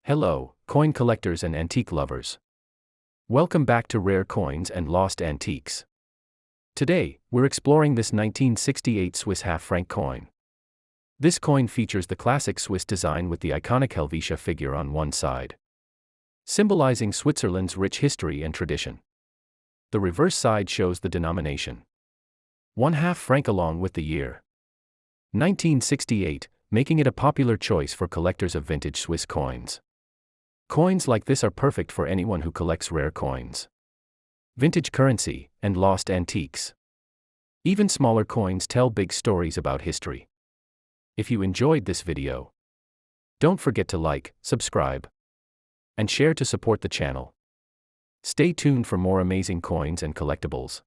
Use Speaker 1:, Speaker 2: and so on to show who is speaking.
Speaker 1: Hello, coin collectors and antique lovers. Welcome back to Rare Coins and Lost Antiques. Today, we're exploring this 1968 Swiss Half Franc coin. This coin features the classic Swiss design with the iconic Helvetia figure on one side, symbolizing Switzerland's rich history and tradition. The reverse side shows the denomination, 1/2 franc, along with the year 1968, making it a popular choice for collectors of vintage Swiss coins. Coins like this are perfect for anyone who collects rare coins, vintage currency, and lost antiques. Even smaller coins tell big stories about history. If you enjoyed this video, don't forget to like, subscribe, and share to support the channel. Stay tuned for more amazing coins and collectibles.